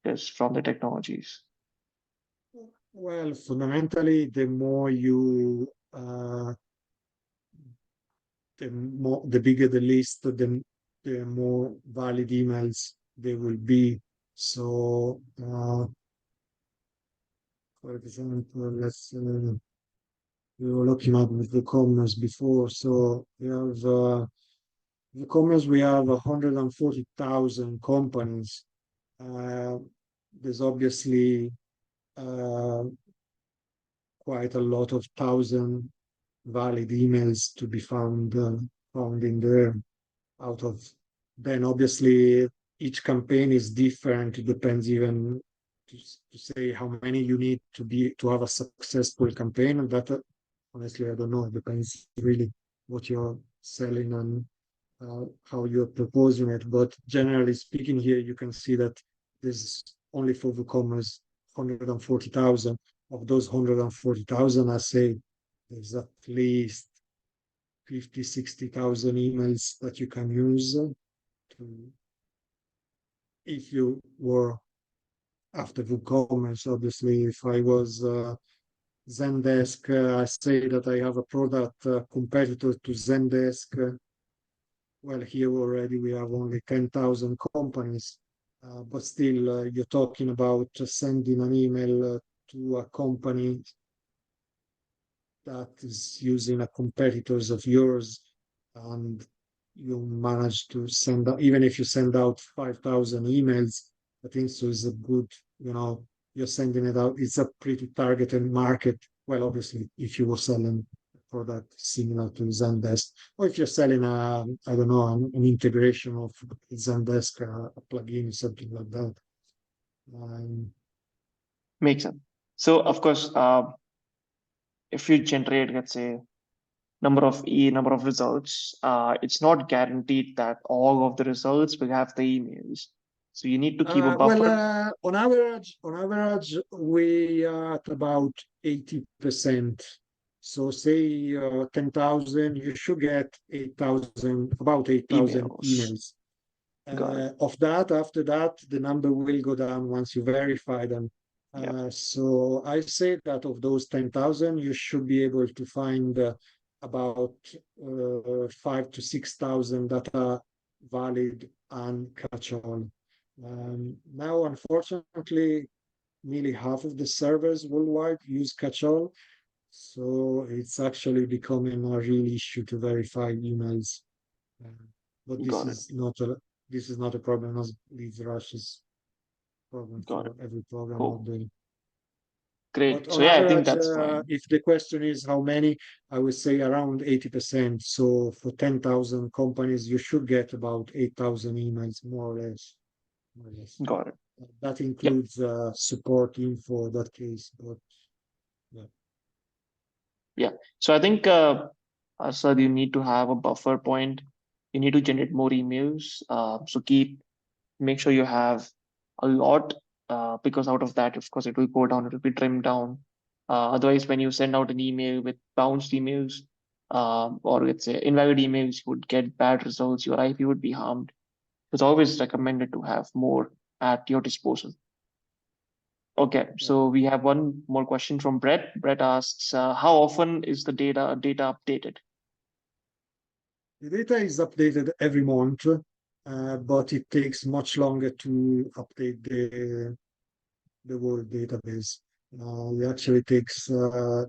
just from the technologies? Well, fundamentally, the bigger the list, the more valid emails they will be. So, for example, we were looking at with the commerce before. So we have the commerce. We have 140,000 companies. Uh, there's obviously uh, quite a lot of thousand valid emails to be found in there. Out of then obviously each campaign is different. It depends even to say how many you need to have a successful campaign. And that honestly I don't know. It depends really what you're selling and how you're proposing it. But generally speaking, here you can see that this only for WooCommerce 140,000. Of those 140,000, I say there's at least 50, 60,000 emails that you can use to, if you were after WooCommerce. Obviously, if I was Zendesk, I say that I have a product competitor to Zendesk. Well, here already we have only 10,000 companies, but still you're talking about sending an email to a company that is using a competitors of yours, and you manage to send out, even if you send out 5,000 emails, I think so is a good, you're sending it out. It's a pretty targeted market. Well, obviously, if you were selling a product similar to Zendesk, or if you're selling I don't know, an integration of Zendesk, a plugin, something like that. Makes sense. So of course, if you generate, let's say, number of results, it's not guaranteed that all of the results will have the emails. So you need to keep a buffer. On average, we are at about 80%. So say 10,000, you should get 8,000, about 8,000 Emails. emails. Got it. Of that, after that, the number will go down once you verify them. Yeah. So I say that of those 10,000, you should be able to find about 5 to 6,000 that are valid and catch-all. Now, unfortunately, nearly half of the servers worldwide use catch-all, so it's actually becoming a real issue to verify emails. But Got it. this is not a problem as Leadsrush's problem Got for it. every program out Cool. there. But Great. So on yeah, I think average, that's fine. if the question is how many, I would say around 80%. So for 10,000 companies, you should get about 8,000 emails, more or less. More or less. Got it. That Yep. includes support info, that case. But yeah. Yeah. So I think, Asad, you need to have a buffer point. You need to generate more emails. So make sure you have a lot, because out of that, of course, it will go down, it will be trimmed down. Otherwise, when you send out an email with bounced emails, or let's say invalid emails, you would get bad results, your IP would be harmed. It's always recommended to have more at your disposal. Okay, Yeah. so we have one more question from Brett. Brett asks, how often is the data updated? The data is updated every month, but it takes much longer to update the whole database. It actually takes over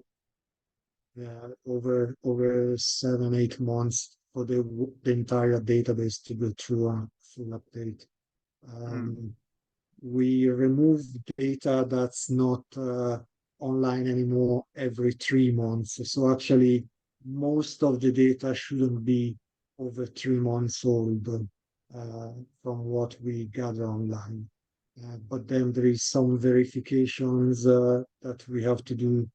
7-8 months for the entire database to go through a full update. We remove data that's not online anymore every 3 months. So actually, most of the data shouldn't be over 3 months old from what we gather online. But then there is some verifications that we have to do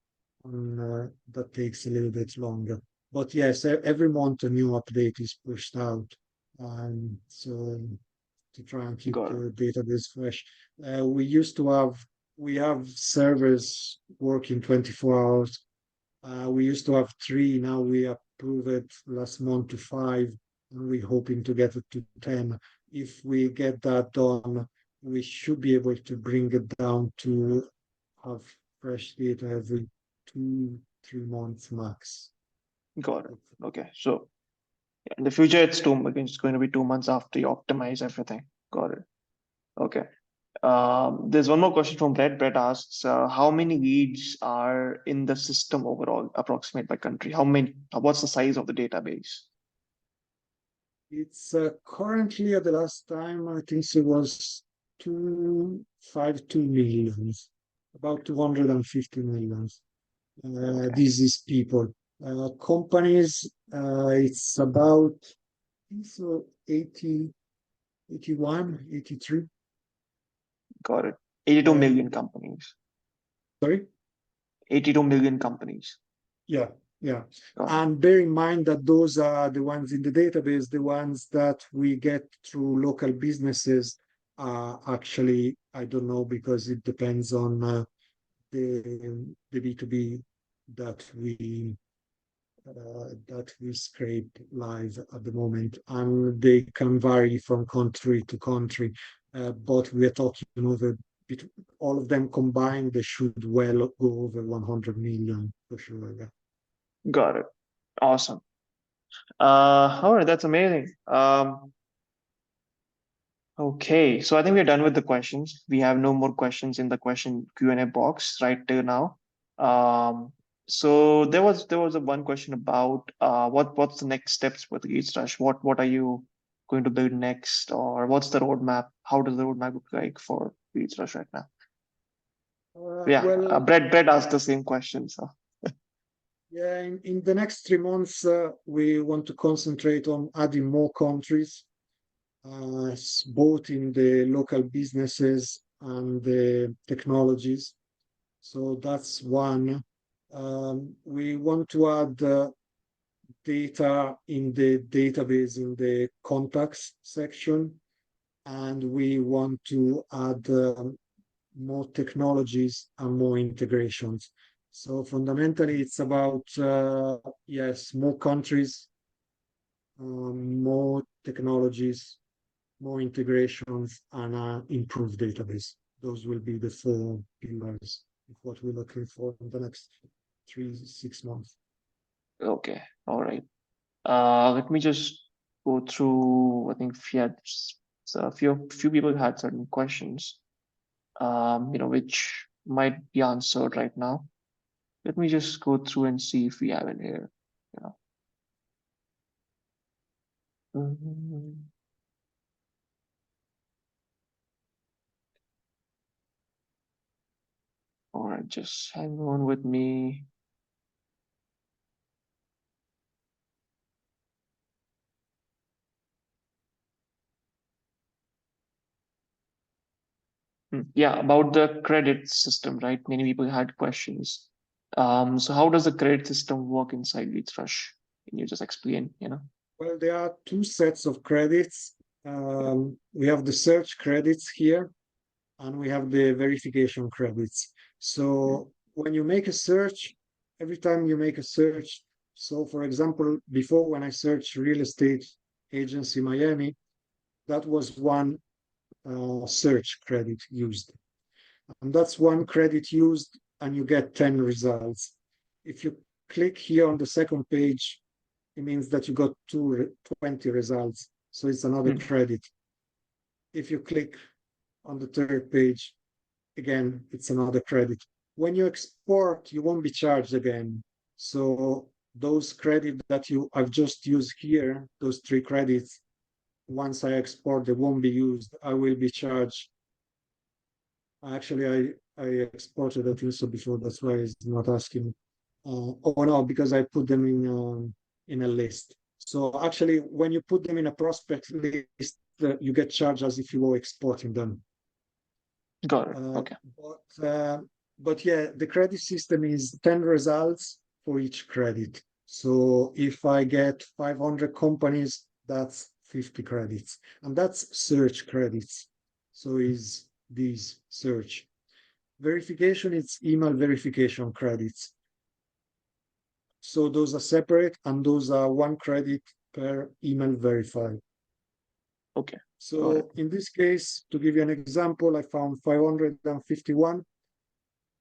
that takes a little bit longer. But yes, every month a new update is pushed out. So to try and keep Got it. the database fresh. We have servers working 24 hours. We used to have 3, now we approved it last month to 5, and we're hoping to get it to 10. If we get that done, we should be able to bring it down to have fresh data every 2-3 months max. Got it. Okay, so yeah, in the future, it's going to be 2 months after you optimize everything. Got it. Okay. There's one more question from Brett. Brett asks, how many leads are in the system overall, approximate by country? How many? What's the size of the database? It's currently at the last time, I think it was 252 millions, about 250 millions. Okay. This is people. Companies, it's about, I think so, 80, 81, 83. Got it. 82 Uh, million companies. sorry? 82 million companies. Yeah, yeah. Got it. And bear in mind that those are the ones in the database, the ones that we get through local businesses are actually, I don't know, because it depends on the B2B that we scrape live at the moment, and they can vary from country to country. But we are talking over all of them combined, they should well go over 100 million for sure. Yeah. Got it. Awesome. All right, that's amazing. Okay, so I think we're done with the questions. We have no more questions in the question Q&A box right till now. So there was a one question about what's the next steps with Leadsrush? What are you going to build next, or what's the roadmap? How does the roadmap look like for Leadsrush right now? Yeah, Well, Brett asked the same question. So yeah, in the next 3 months, we want to concentrate on adding more countries, both in the local businesses and the technologies. So that's one. We want to add data in the database in the contacts section, and we want to add more technologies and more integrations. So fundamentally, it's about yes, more countries, more technologies, more integrations, and improved database. Those will be the 4 pillars of what we're looking for in the next 3-6 months. okay, all right. Let me just go through. I think a few people had certain questions, which might be answered right now. Let me just go through and see if we have it here. You know. All right, just hang on with me. Yeah, about the credit system, right? Many people had questions. So how does the credit system work inside Leadsrush? Can you just explain? Well, there are 2 sets of credits. We have the search credits here, and we have the verification credits. So when you make a search, every time you make a search, So, for example, before when I searched real estate agency Miami, that was one search credit used. And that's one credit used, and you get 10 results. If you click here on the second page, it means that you got 20 results. So it's another credit. If you click on the third page, again, it's another credit. When you export, you won't be charged again. So those credits that I've just used here, those 3 credits, once I export, they won't be used. I will be charged. Actually, I exported that also before. That's why it's not asking. Oh no, because I put them in a list. So actually, when you put them in a prospect list, you get charged as if you were exporting them. Got it. Okay. But yeah, the credit system is 10 results for each credit. So if I get 500 companies, that's 50 credits. And that's search credits. So is these search. Verification, it's email verification credits. So those are separate, and those are 1 credit per email verified. Okay. So in this case, to give you an example, I found 551.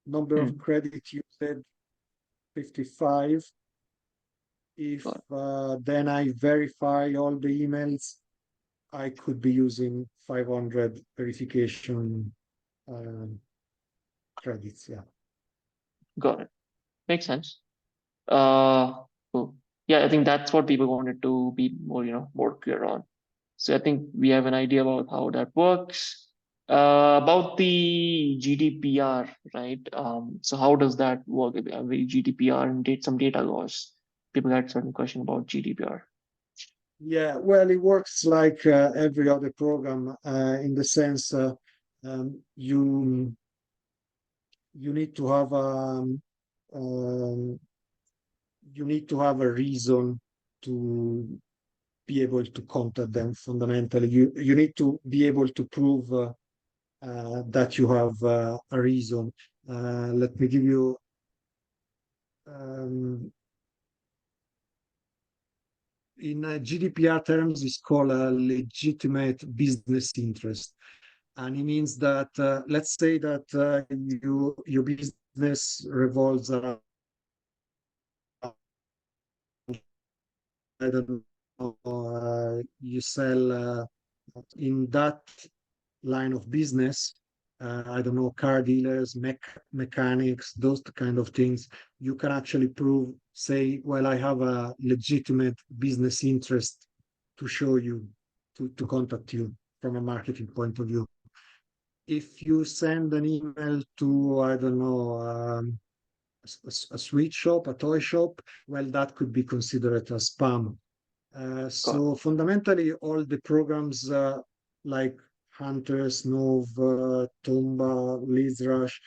Number of credit used 55. If then I verify all the emails, I could be using 500 verification credits. Yeah. Got it. Makes sense. Cool. Yeah, I think that's what people wanted to be more, more clear on. So I think we have an idea about how that works. About the GDPR, right? So how does that work? GDPR and some data laws. People had certain question about GDPR. Yeah, well, it works like every other program in the sense you need to have you need to have a reason to be able to contact them. Fundamentally, you need to be able to prove that you have a reason. Let me give you in GDPR terms, it's called a legitimate business interest. And it means that, let's say that your business revolves around, I don't know, you sell in that line of business, I don't know, car dealers, mechanics, those kind of things. You can actually prove, say, well, I have a legitimate business interest to show you, to contact you from a marketing point of view. If you send an email to, I don't know, a sweet shop, a toy shop, well, that could be considered as spam. So fundamentally, all the programs like Hunter, Snove, Tomba, Leadsrush,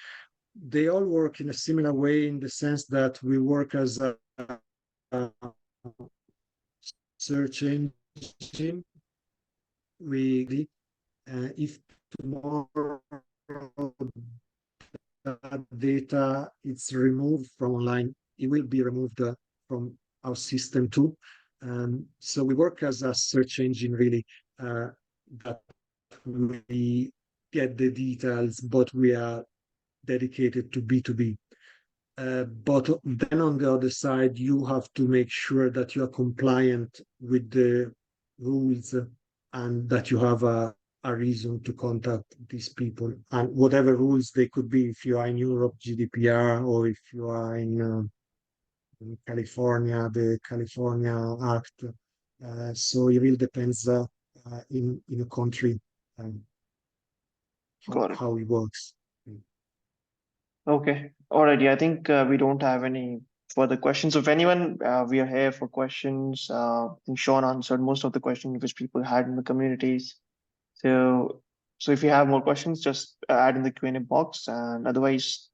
they all work in a similar way in the sense that we work as a search engine. If tomorrow that data is removed from online, it will be removed from our system too. So we work as a search engine, really, that we get the details, but we are dedicated to B2B. But then on the other side, you have to make sure that you are compliant with the rules and that you have a reason to contact these people. And whatever rules they could be, if you are in Europe, GDPR, or if you are in California, the California Act. So it really depends in a country how it works. Okay. Alrighty. I think we don't have any further questions. If anyone, we are here for questions. I think Sean answered most of the questions which people had in the communities. So if you have more questions, just add in the Q&A box, and otherwise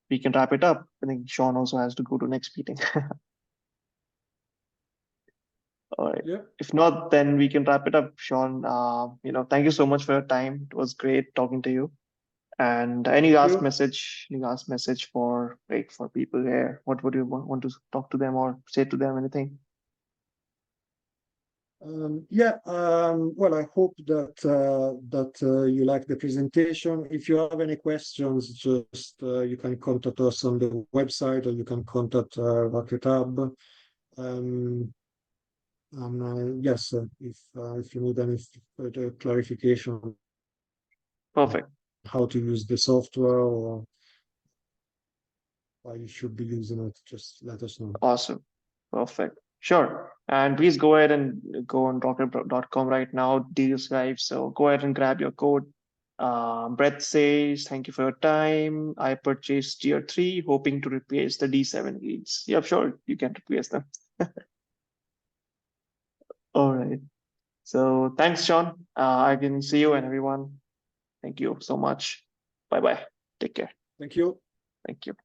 we can wrap it up. I think Sean also has to go to next meeting. All right. Yeah. If not, then we can wrap it up, Sean. Thank you so much for your time. It was great talking to you. And any last message for topic for people here? What would you want to talk to them or say to them? Anything? Well, I hope that you like the presentation. If you have any questions, just you can contact us on the website, or you can contact RocketHub. Yes, if you need any further clarification Perfect. how to use the software or why you should be using it, just let us know. Awesome. Perfect. Sure. And please go ahead and go on rocket.com right now, deals live. So go ahead and grab your code. Brett says, thank you for your time. I purchased tier 3, hoping to replace the D7 leads. Yeah, sure, you can replace them. All right. So thanks, Sean. I can see you and everyone. Thank you so much. Bye bye. Take care. Thank you. Thank you.